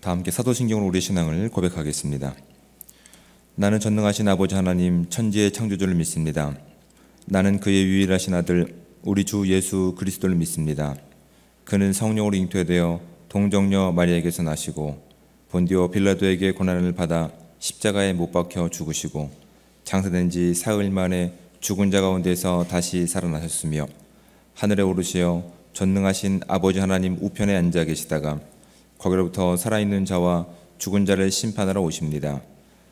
다 함께 사도신경으로 우리의 신앙을 고백하겠습니다. 나는 전능하신 아버지 하나님 천지의 창조주를 믿습니다. 나는 그의 유일하신 아들 우리 주 예수 그리스도를 믿습니다. 그는 성령으로 잉태되어 동정녀 마리아에게서 나시고 본디오 빌라도에게 고난을 받아 십자가에 못 박혀 죽으시고 장사된 지 사흘 만에 죽은 자 가운데서 다시 살아나셨으며 하늘에 오르시어 전능하신 아버지 하나님 우편에 앉아 계시다가 거기로부터 살아있는 자와 죽은 자를 심판하러 오십니다.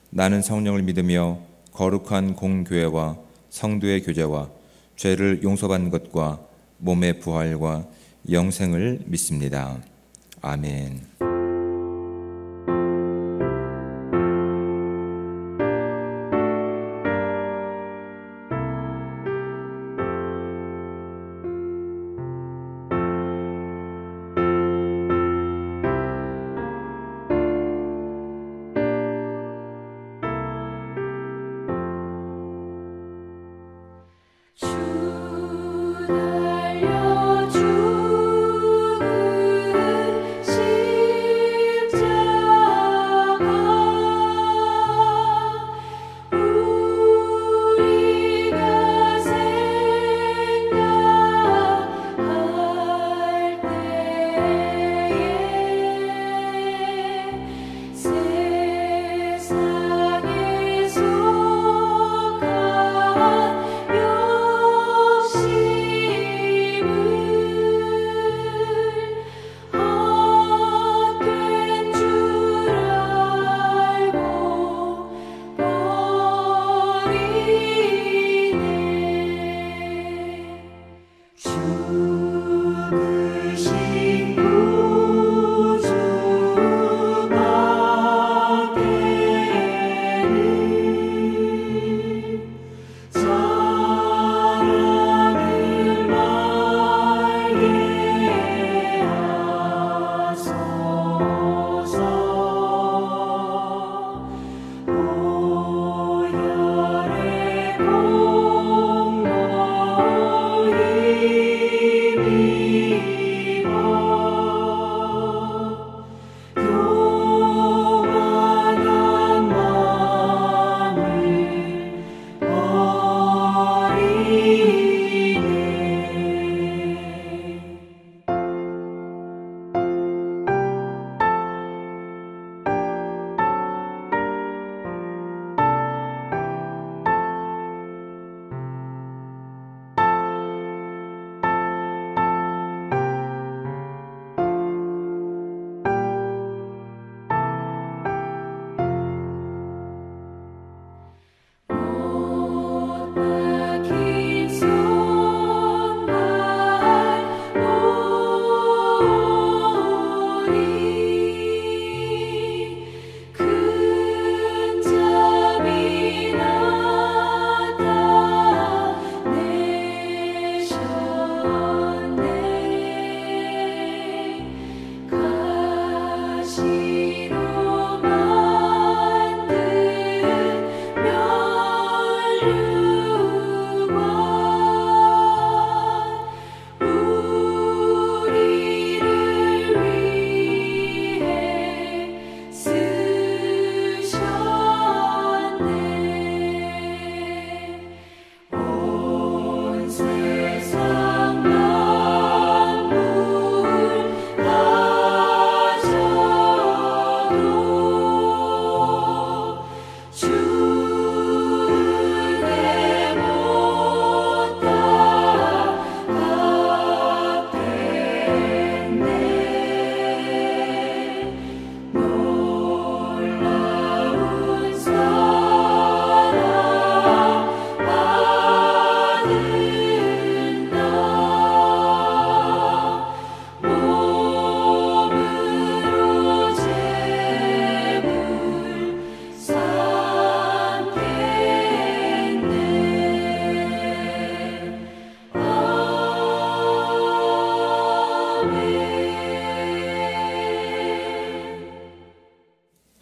나는 성령을 믿으며 거룩한 공교회와 성도의 교제와 죄를 용서받는 것과 몸의 부활과 영생을 믿습니다. 아멘.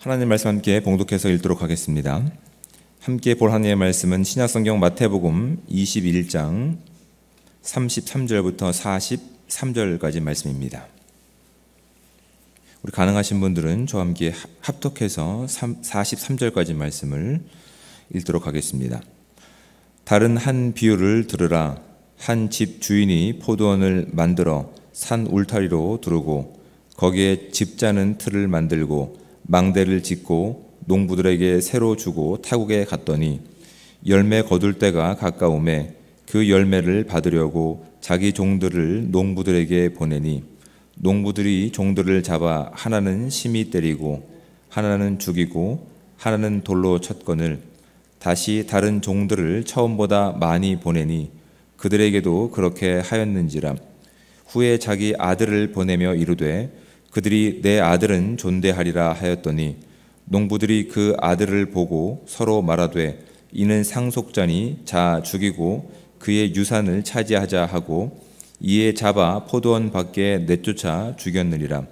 하나님 말씀 함께 봉독해서 읽도록 하겠습니다. 함께 볼 하나님의 말씀은 신약성경 마태복음 21장 33절부터 43절까지 말씀입니다. 우리 가능하신 분들은 저와 함께 합독해서 43절까지 말씀을 읽도록 하겠습니다. 다른 한 비유를 들으라. 한 집 주인이 포도원을 만들어 산 울타리로 두르고 거기에 집자는 틀을 만들고 망대를 짓고 농부들에게 새로 주고 타국에 갔더니 열매 거둘 때가 가까우매 그 열매를 받으려고 자기 종들을 농부들에게 보내니 농부들이 종들을 잡아 하나는 심히 때리고 하나는 죽이고 하나는 돌로 쳤거늘 다시 다른 종들을 처음보다 많이 보내니 그들에게도 그렇게 하였는지라. 후에 자기 아들을 보내며 이르되 그들이 내 아들은 존대하리라 하였더니 농부들이 그 아들을 보고 서로 말하되 이는 상속자니 자 죽이고 그의 유산을 차지하자 하고 이에 잡아 포도원 밖에 내쫓아 죽였느니라.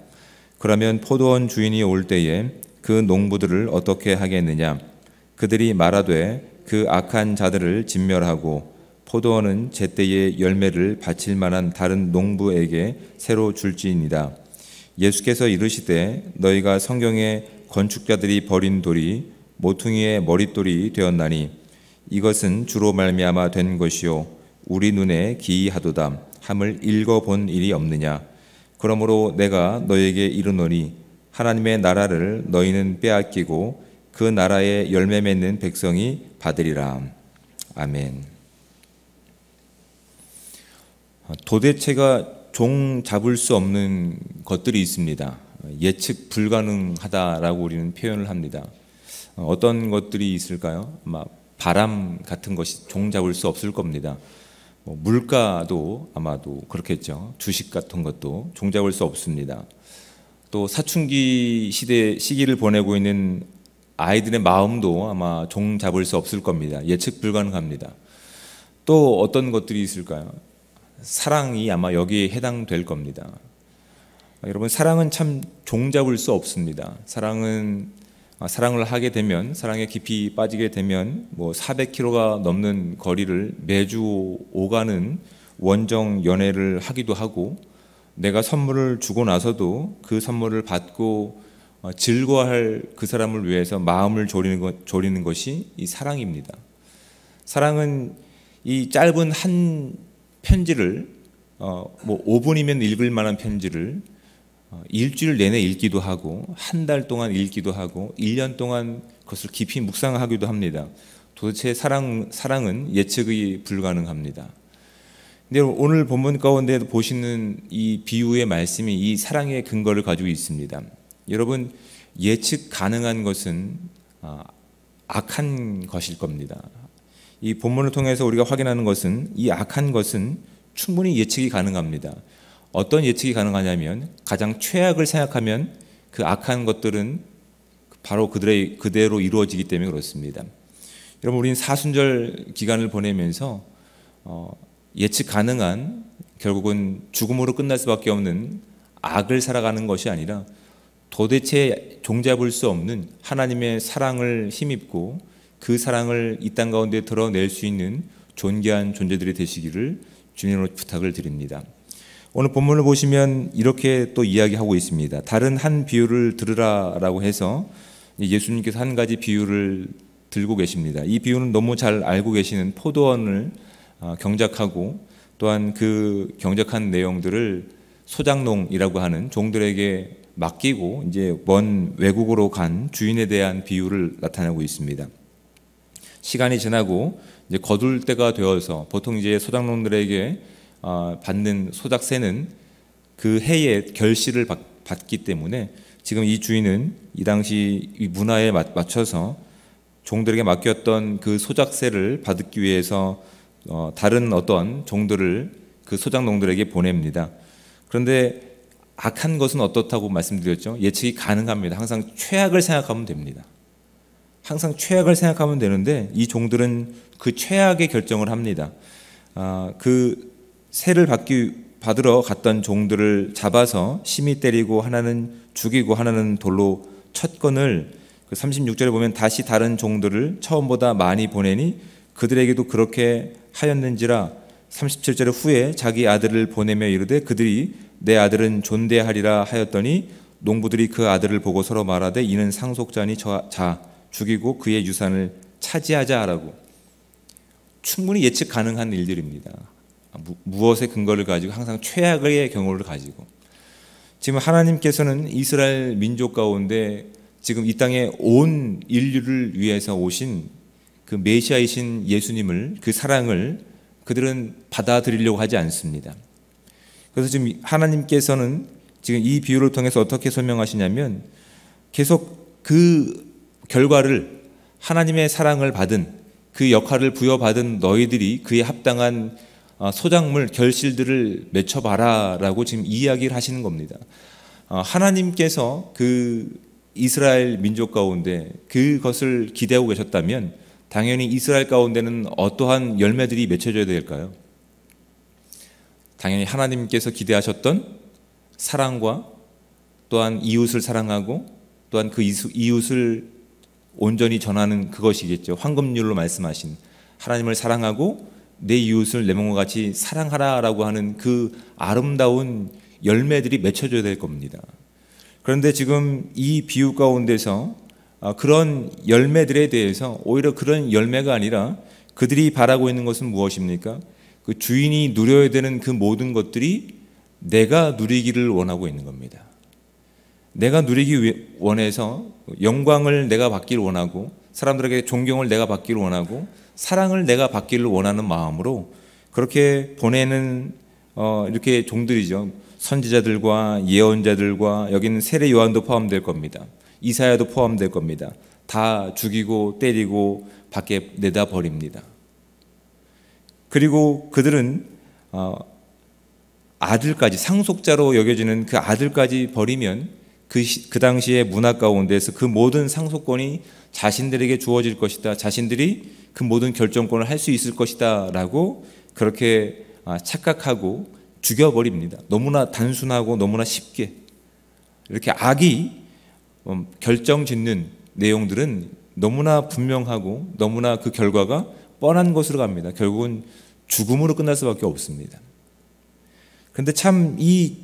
그러면 포도원 주인이 올 때에 그 농부들을 어떻게 하겠느냐? 그들이 말하되 그 악한 자들을 진멸하고 포도원은 제때에 열매를 바칠 만한 다른 농부에게 새로 줄지니이다. 예수께서 이르시되 너희가 성경에 건축자들이 버린 돌이 모퉁이의 머릿돌이 되었나니 이것은 주로 말미암아 된 것이요 우리 눈에 기이하도다 함을 읽어본 일이 없느냐. 그러므로 내가 너희에게 이르노니 하나님의 나라를 너희는 빼앗기고 그 나라의 열매 맺는 백성이 받으리라. 아멘. 도대체가 종 잡을 수 없는 것들이 있습니다. 예측 불가능하다라고 우리는 표현을 합니다. 어떤 것들이 있을까요? 아마 바람 같은 것이 종 잡을 수 없을 겁니다. 물가도 아마도 그렇겠죠. 주식 같은 것도 종 잡을 수 없습니다. 또 사춘기 시기를 보내고 있는 아이들의 마음도 아마 종 잡을 수 없을 겁니다. 예측 불가능합니다. 또 어떤 것들이 있을까요? 사랑이 아마 여기에 해당될 겁니다. 여러분, 사랑은 참 종 잡을 수 없습니다. 사랑을 하게 되면, 사랑에 깊이 빠지게 되면 400km가 넘는 거리를 매주 오가는 원정 연애를 하기도 하고, 내가 선물을 주고 나서도 그 선물을 받고 즐거워할 그 사람을 위해서 마음을 졸이는 것이 이 사랑입니다. 사랑은 이 짧은 한 편지를 5분이면 읽을 만한 편지를 일주일 내내 읽기도 하고 한 달 동안 읽기도 하고 1년 동안 그것을 깊이 묵상하기도 합니다. 도대체 사랑은 예측이 불가능합니다. 근데 오늘 본문 가운데 보시는 이 비유의 말씀이 이 사랑의 근거를 가지고 있습니다. 여러분, 예측 가능한 것은 악한 것일 겁니다. 이 본문을 통해서 우리가 확인하는 것은 이 악한 것은 충분히 예측이 가능합니다. 어떤 예측이 가능하냐면 가장 최악을 생각하면 그 악한 것들은 바로 그대로 이루어지기 때문에 그렇습니다. 여러분, 우리는 사순절 기간을 보내면서 예측 가능한, 결국은 죽음으로 끝날 수밖에 없는 악을 살아가는 것이 아니라 도대체 종잡을 수 없는 하나님의 사랑을 힘입고 그 사랑을 이 땅 가운데 드러낼 수 있는 존귀한 존재들이 되시기를 주님으로 부탁을 드립니다. 오늘 본문을 보시면 이렇게 또 이야기하고 있습니다. 다른 한 비유를 들으라라고 해서 예수님께서 한 가지 비유를 들고 계십니다. 이 비유는 너무 잘 알고 계시는 포도원을 경작하고 또한 그 경작한 내용들을 소작농이라고 하는 종들에게 맡기고 이제 먼 외국으로 간 주인에 대한 비유를 나타내고 있습니다. 시간이 지나고 이제 거둘 때가 되어서 보통 이제 소작농들에게 받는 소작세는 그 해의 결실을 받기 때문에 지금 이 주인은 이 당시 이 문화에 맞춰서 종들에게 맡겼던 그 소작세를 받기 위해서 다른 어떤 종들을 그 소작농들에게 보냅니다. 그런데 악한 것은 어떻다고 말씀드렸죠? 예측이 가능합니다. 항상 최악을 생각하면 됩니다. 항상 최악을 생각하면 되는데 이 종들은 그 최악의 결정을 합니다. 그 세를 받으러 갔던 종들을 잡아서 심히 때리고 하나는 죽이고 하나는 돌로 쳤건을 그 36절에 보면 다시 다른 종들을 처음보다 많이 보내니 그들에게도 그렇게 하였는지라. 37절에 후에 자기 아들을 보내며 이르되 그들이 내 아들은 존대하리라 하였더니 농부들이 그 아들을 보고 서로 말하되 이는 상속자니 자 죽이고 그의 유산을 차지하자 하라고. 충분히 예측 가능한 일들입니다. 무엇의 근거를 가지고? 항상 최악의 경우를 가지고. 지금 하나님께서는 이스라엘 민족 가운데 지금 이 땅에 온 인류를 위해서 오신 그 메시아이신 예수님을, 그 사랑을 그들은 받아들이려고 하지 않습니다. 그래서 지금 하나님께서는 지금 이 비유를 통해서 어떻게 설명하시냐면, 계속 그 결과를, 하나님의 사랑을 받은 그 역할을 부여받은 너희들이 그에 합당한 소작물, 결실들을 맺혀봐라 라고 지금 이야기를 하시는 겁니다. 하나님께서 그 이스라엘 민족 가운데 그것을 기대하고 계셨다면 당연히 이스라엘 가운데는 어떠한 열매들이 맺혀져야 될까요? 당연히 하나님께서 기대하셨던 사랑과, 또한 이웃을 사랑하고, 또한 그 이웃을 온전히 전하는 그것이겠죠. 황금률로 말씀하신 하나님을 사랑하고 내 이웃을 내 몸과 같이 사랑하라라고 하는 그 아름다운 열매들이 맺혀져야 될 겁니다. 그런데 지금 이 비유 가운데서 그런 열매들에 대해서 오히려 그런 열매가 아니라 그들이 바라고 있는 것은 무엇입니까? 그 주인이 누려야 되는 그 모든 것들이 내가 누리기를 원하고 있는 겁니다. 내가 누리기 원해서 영광을 내가 받기를 원하고, 사람들에게 존경을 내가 받기를 원하고, 사랑을 내가 받기를 원하는 마음으로 그렇게 보내는 이렇게 종들이죠. 선지자들과 예언자들과, 여기는 세례 요한도 포함될 겁니다. 이사야도 포함될 겁니다. 다 죽이고 때리고 밖에 내다 버립니다. 그리고 그들은 아들까지, 상속자로 여겨지는 그 아들까지 버리면 그 당시의 문화 가운데서 그 모든 상속권이 자신들에게 주어질 것이다, 자신들이 그 모든 결정권을 할 수 있을 것이다 라고 그렇게 착각하고 죽여버립니다. 너무나 단순하고 너무나 쉽게 이렇게 악이 결정짓는 내용들은 너무나 분명하고 너무나 그 결과가 뻔한 것으로 갑니다. 결국은 죽음으로 끝날 수밖에 없습니다. 그런데 참 이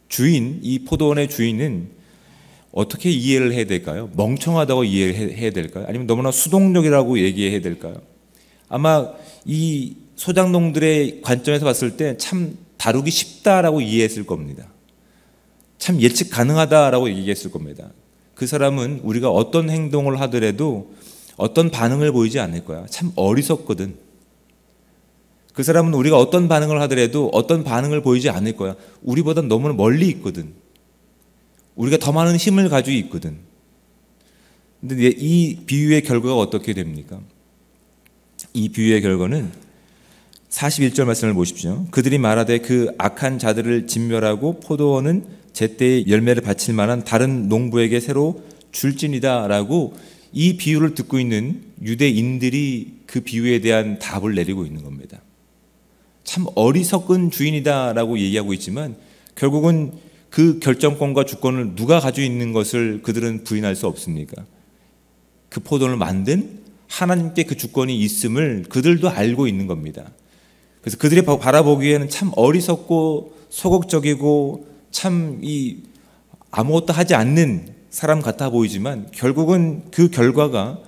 주인, 이 포도원의 주인은 어떻게 이해를 해야 될까요? 멍청하다고 이해를 해야 될까요? 아니면 너무나 수동적이라고 얘기해야 될까요? 아마 이 소작농들의 관점에서 봤을 때 참 다루기 쉽다라고 이해했을 겁니다. 참 예측 가능하다라고 얘기했을 겁니다. 그 사람은 우리가 어떤 행동을 하더라도 어떤 반응을 보이지 않을 거야. 참 어리석거든. 그 사람은 우리가 어떤 반응을 하더라도 어떤 반응을 보이지 않을 거야. 우리보다 너무 멀리 있거든. 우리가 더 많은 힘을 가지고 있거든. 근데 이 비유의 결과가 어떻게 됩니까? 이 비유의 결과는 41절 말씀을 보십시오. 그들이 말하되 그 악한 자들을 진멸하고 포도원은 제때에 열매를 바칠 만한 다른 농부에게 새로 줄지니다 라고 이 비유를 듣고 있는 유대인들이 그 비유에 대한 답을 내리고 있는 겁니다. 참 어리석은 주인이다 라고 얘기하고 있지만 결국은 그 결정권과 주권을 누가 가지고 있는 것을 그들은 부인할 수 없습니까? 그 포도원을 만든 하나님께 그 주권이 있음을 그들도 알고 있는 겁니다. 그래서 그들이 바라보기에는 참 어리석고 소극적이고 참 아무것도 하지 않는 사람 같아 보이지만 결국은 그 결과가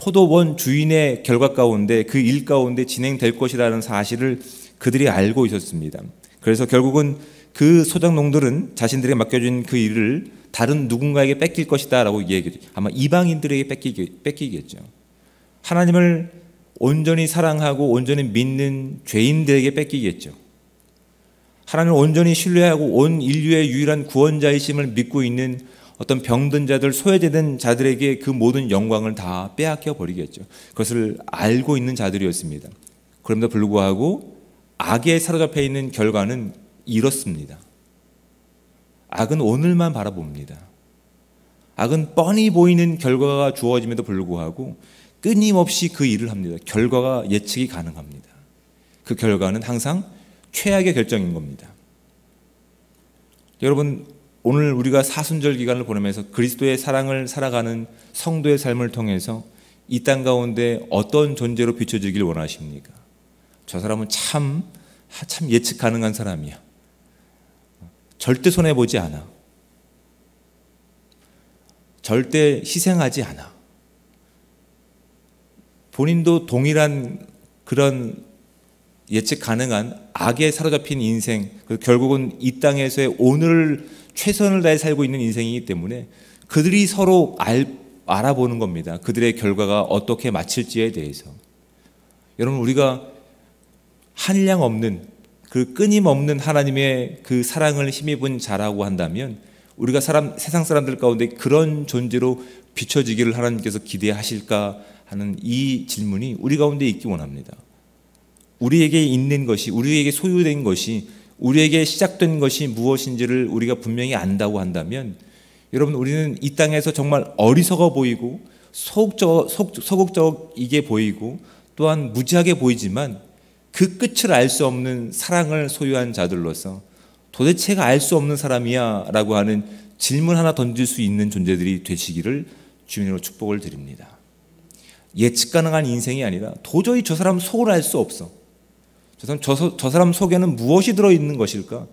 포도원 주인의 결과 가운데, 그 일 가운데 진행될 것이라는 사실을 그들이 알고 있었습니다. 그래서 결국은 그 소작농들은 자신들에게 맡겨진 그 일을 다른 누군가에게 뺏길 것이다 라고 얘기했죠. 아마 이방인들에게 뺏기겠죠. 하나님을 온전히 사랑하고 온전히 믿는 죄인들에게 뺏기겠죠. 하나님을 온전히 신뢰하고 온 인류의 유일한 구원자이심을 믿고 있는 어떤 병든 자들, 소외된 자들에게 그 모든 영광을 다 빼앗겨 버리겠죠. 그것을 알고 있는 자들이었습니다. 그럼에도 불구하고 악에 사로잡혀 있는 결과는 이렇습니다. 악은 오늘만 바라봅니다. 악은 뻔히 보이는 결과가 주어짐에도 불구하고 끊임없이 그 일을 합니다. 결과가 예측이 가능합니다. 그 결과는 항상 최악의 결정인 겁니다. 여러분, 오늘 우리가 사순절 기간을 보내면서 그리스도의 사랑을 살아가는 성도의 삶을 통해서 이 땅 가운데 어떤 존재로 비춰지길 원하십니까? 저 사람은 참 예측 가능한 사람이야. 절대 손해보지 않아. 절대 희생하지 않아. 본인도 동일한 그런 예측 가능한 악에 사로잡힌 인생, 결국은 이 땅에서의 오늘을 최선을 다해 살고 있는 인생이기 때문에 그들이 서로 알아보는 겁니다. 그들의 결과가 어떻게 마칠지에 대해서. 여러분, 우리가 한량 없는 그 끊임없는 하나님의 그 사랑을 힘입은 자라고 한다면 우리가 세상 사람들 가운데 그런 존재로 비춰지기를 하나님께서 기대하실까 하는 이 질문이 우리 가운데 있기 원합니다. 우리에게 있는 것이, 우리에게 소유된 것이, 우리에게 시작된 것이 무엇인지를 우리가 분명히 안다고 한다면 여러분, 우리는 이 땅에서 정말 어리석어 보이고 소극적이게 보이고 또한 무지하게 보이지만 그 끝을 알 수 없는 사랑을 소유한 자들로서 도대체가 알 수 없는 사람이야 라고 하는 질문 하나 던질 수 있는 존재들이 되시기를 주님으로 축복을 드립니다. 예측 가능한 인생이 아니라 도저히 저 사람 속을 알 수 없어. 저 사람 속에는 무엇이 들어있는 것일까?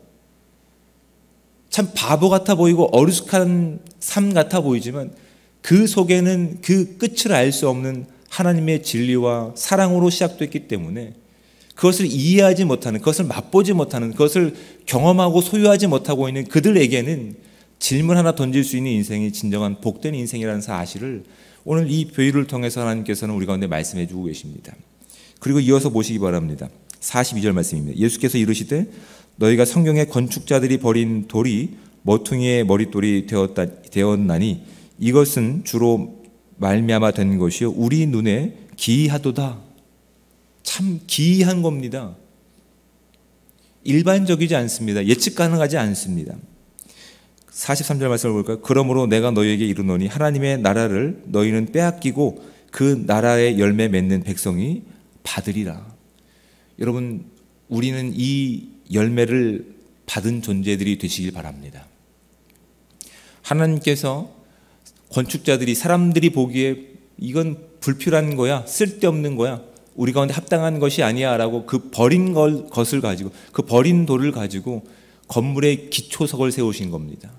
참 바보 같아 보이고 어리숙한 삶 같아 보이지만 그 속에는 그 끝을 알 수 없는 하나님의 진리와 사랑으로 시작됐기 때문에 그것을 이해하지 못하는, 그것을 맛보지 못하는, 그것을 경험하고 소유하지 못하고 있는 그들에게는 질문 하나 던질 수 있는 인생이 진정한 복된 인생이라는 사실을 오늘 이 비유를 통해서 하나님께서는 우리 가운데 말씀해 주고 계십니다. 그리고 이어서 보시기 바랍니다. 42절 말씀입니다. 예수께서 이르시되 너희가 성경의 건축자들이 버린 돌이 머퉁이의 머릿돌이 되었나니 이것은 주로 말미암아 된 것이요 우리 눈에 기이하도다. 참 기이한 겁니다. 일반적이지 않습니다. 예측 가능하지 않습니다. 43절 말씀을 볼까요? 그러므로 내가 너희에게 이르노니 하나님의 나라를 너희는 빼앗기고 그 나라의 열매 맺는 백성이 받으리라. 여러분, 우리는 이 열매를 받은 존재들이 되시길 바랍니다. 하나님께서 건축자들이, 사람들이 보기에 이건 불필요한 거야, 쓸데없는 거야, 우리 가운데 합당한 것이 아니야 라고 그 버린 것을 가지고, 그 버린 돌을 가지고 건물의 기초석을 세우신 겁니다.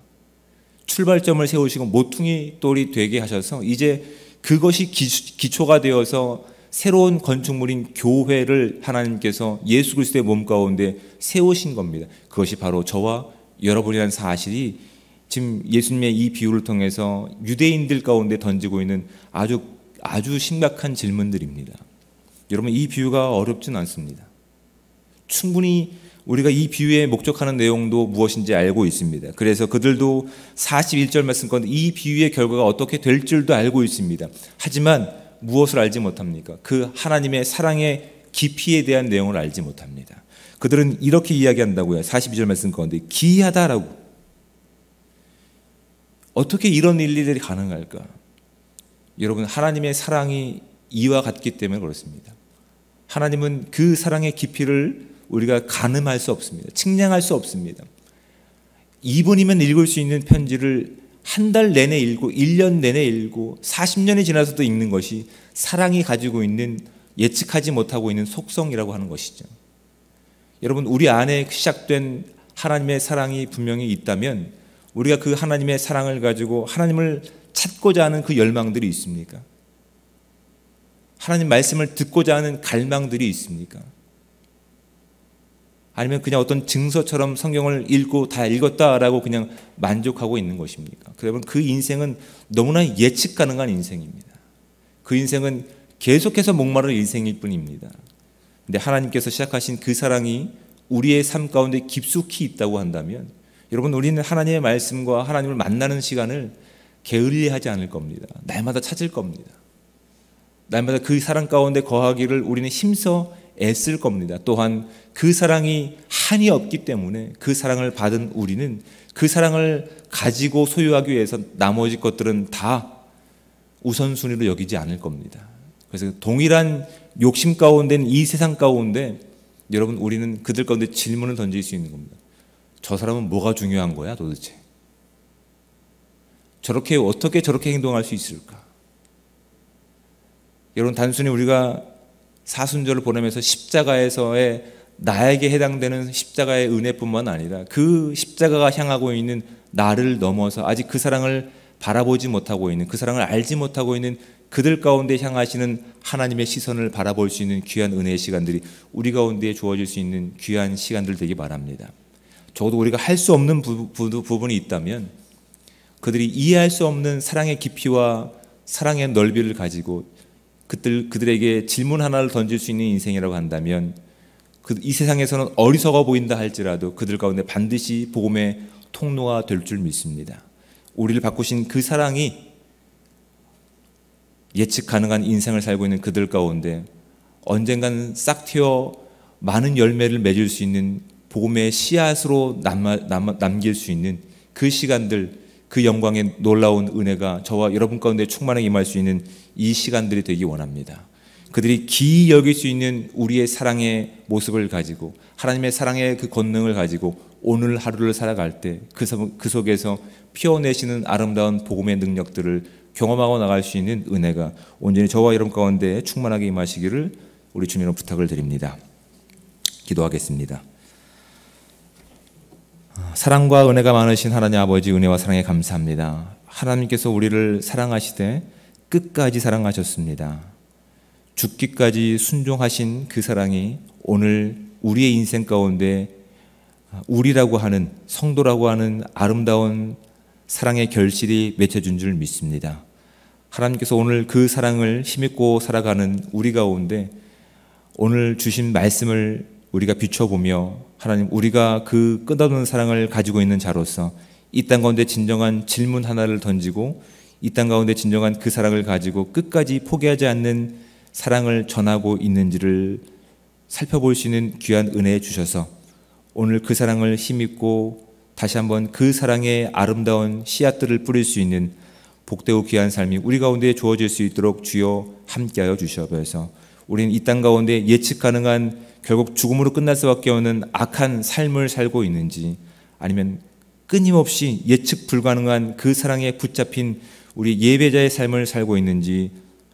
출발점을 세우시고 모퉁이 돌이 되게 하셔서 이제 그것이 기초가 되어서 새로운 건축물인 교회를 하나님께서 예수 그리스도의 몸 가운데 세우신 겁니다. 그것이 바로 저와 여러분이라는 사실이 지금 예수님의 이 비유를 통해서 유대인들 가운데 던지고 있는 아주 심각한 질문들입니다. 여러분, 이 비유가 어렵진 않습니다. 충분히 우리가 이 비유에 목적하는 내용도 무엇인지 알고 있습니다. 그래서 그들도 41절 말씀 가운데 이 비유의 결과가 어떻게 될 줄도 알고 있습니다. 하지만 무엇을 알지 못합니까? 그 하나님의 사랑의 깊이에 대한 내용을 알지 못합니다. 그들은 이렇게 이야기한다고요. 42절 말씀 가운데 기이하다라고. 어떻게 이런 일들이 가능할까? 여러분, 하나님의 사랑이 이와 같기 때문에 그렇습니다. 하나님은 그 사랑의 깊이를 우리가 가늠할 수 없습니다. 측량할 수 없습니다. 2분이면 읽을 수 있는 편지를 한 달 내내 읽고 1년 내내 읽고 40년이 지나서도 읽는 것이 사랑이 가지고 있는, 예측하지 못하고 있는 속성이라고 하는 것이죠. 여러분, 우리 안에 시작된 하나님의 사랑이 분명히 있다면 우리가 그 하나님의 사랑을 가지고 하나님을 찾고자 하는 그 열망들이 있습니까? 하나님 말씀을 듣고자 하는 갈망들이 있습니까? 아니면 그냥 어떤 증서처럼 성경을 읽고 다 읽었다라고 그냥 만족하고 있는 것입니까? 그러면 그 인생은 너무나 예측 가능한 인생입니다. 그 인생은 계속해서 목마를 인생일 뿐입니다. 근데 하나님께서 시작하신 그 사랑이 우리의 삶 가운데 깊숙이 있다고 한다면 여러분, 우리는 하나님의 말씀과 하나님을 만나는 시간을 게을리하지 않을 겁니다. 날마다 찾을 겁니다. 날마다 그 사랑 가운데 거하기를 우리는 힘써 애쓸 겁니다. 또한 그 사랑이 한이 없기 때문에 그 사랑을 받은 우리는 그 사랑을 가지고 소유하기 위해서 나머지 것들은 다 우선순위로 여기지 않을 겁니다. 그래서 동일한 욕심 가운데는 이 세상 가운데 여러분, 우리는 그들 가운데 질문을 던질 수 있는 겁니다. 저 사람은 뭐가 중요한 거야 도대체? 어떻게 저렇게 행동할 수 있을까? 여러분, 단순히 우리가 사순절을 보내면서 십자가에서의 나에게 해당되는 십자가의 은혜뿐만 아니라 그 십자가가 향하고 있는 나를 넘어서 아직 그 사랑을 바라보지 못하고 있는, 그 사랑을 알지 못하고 있는 그들 가운데 향하시는 하나님의 시선을 바라볼 수 있는 귀한 은혜의 시간들이 우리 가운데 주어질 수 있는 귀한 시간들 되기 바랍니다. 적어도 우리가 할 수 없는 부분이 있다면 그들이 이해할 수 없는 사랑의 깊이와 사랑의 넓이를 가지고 그들에게 질문 하나를 던질 수 있는 인생이라고 한다면 이 세상에서는 어리석어 보인다 할지라도 그들 가운데 반드시 복음의 통로가 될 줄 믿습니다. 우리를 바꾸신 그 사랑이 예측 가능한 인생을 살고 있는 그들 가운데 언젠간 싹 튀어 많은 열매를 맺을 수 있는 복음의 씨앗으로 남길 수 있는 그 시간들, 그 영광의 놀라운 은혜가 저와 여러분 가운데 충만하게 임할 수 있는 이 시간들이 되기 원합니다. 그들이 기이 여길 수 있는 우리의 사랑의 모습을 가지고 하나님의 사랑의 그 권능을 가지고 오늘 하루를 살아갈 때 그 속에서 피워내시는 아름다운 복음의 능력들을 경험하고 나갈 수 있는 은혜가 온전히 저와 여러분 가운데 충만하게 임하시기를 우리 주님으로 부탁을 드립니다. 기도하겠습니다. 사랑과 은혜가 많으신 하나님 아버지, 은혜와 사랑에 감사합니다. 하나님께서 우리를 사랑하시되 끝까지 사랑하셨습니다. 죽기까지 순종하신 그 사랑이 오늘 우리의 인생 가운데 우리라고 하는, 성도라고 하는 아름다운 사랑의 결실이 맺혀준 줄 믿습니다. 하나님께서 오늘 그 사랑을 힘입고 살아가는 우리 가운데 오늘 주신 말씀을 우리가 비춰보며 하나님, 우리가 그 끝없는 사랑을 가지고 있는 자로서 이 땅 가운데 진정한 질문 하나를 던지고 이 땅 가운데 진정한 그 사랑을 가지고 끝까지 포기하지 않는 사랑을 전하고 있는지를 살펴볼 수 있는 귀한 은혜 주셔서 오늘 그 사랑을 힘입고 다시 한번 그 사랑의 아름다운 씨앗들을 뿌릴 수 있는 복되고 귀한 삶이 우리 가운데 주어질 수 있도록 주여 함께하여 주시옵소서. 우리는 이 땅 가운데 예측 가능한 결국 죽음으로 끝날 수밖에 없는 악한 삶을 살고 있는지, 아니면 끊임없이 예측 불가능한 그 사랑에 붙잡힌 우리 예배자의 삶을 살고 있는지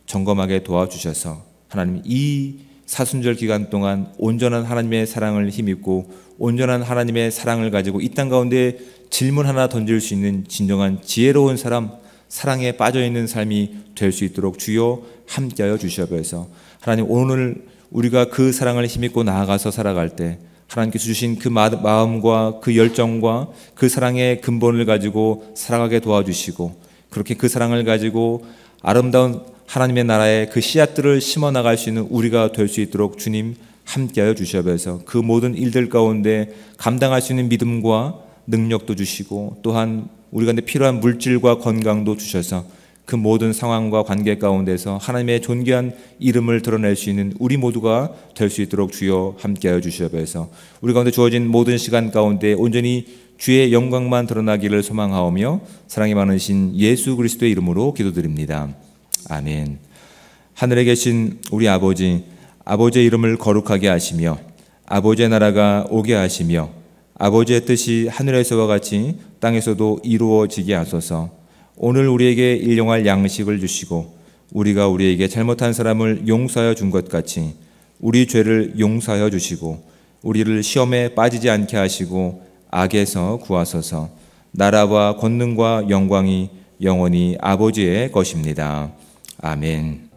점검하게 도와주셔서 하나님, 이 사순절 기간 동안 온전한 하나님의 사랑을 힘입고 온전한 하나님의 사랑을 가지고 이 땅 가운데 질문 하나 던질 수 있는 진정한 지혜로운 사람, 사랑에 빠져있는 삶이 될 수 있도록 주여 함께하여 주시옵소서. 하나님, 오늘 우리가 그 사랑을 힘입고 나아가서 살아갈 때 하나님께서 주신 그 마음과 그 열정과 그 사랑의 근본을 가지고 살아가게 도와주시고, 그렇게 그 사랑을 가지고 아름다운 하나님의 나라에 그 씨앗들을 심어 나갈 수 있는 우리가 될 수 있도록 주님 함께하여 주시옵소서. 그 모든 일들 가운데 감당할 수 있는 믿음과 능력도 주시고 또한 우리 가운데 필요한 물질과 건강도 주셔서 그 모든 상황과 관계 가운데서 하나님의 존귀한 이름을 드러낼 수 있는 우리 모두가 될 수 있도록 주여 함께하여 주시옵소서. 우리 가운데 주어진 모든 시간 가운데 온전히 주의 영광만 드러나기를 소망하오며 사랑이 많으신 예수 그리스도의 이름으로 기도드립니다. 아멘. 하늘에 계신 우리 아버지, 아버지의 이름을 거룩하게 하시며 아버지의 나라가 오게 하시며 아버지의 뜻이 하늘에서와 같이 땅에서도 이루어지게 하소서. 오늘 우리에게 일용할 양식을 주시고 우리가 우리에게 잘못한 사람을 용서하여 준 것 같이 우리 죄를 용서하여 주시고 우리를 시험에 빠지지 않게 하시고 악에서 구하소서. 나라와 권능과 영광이 영원히 아버지의 것입니다. 아멘.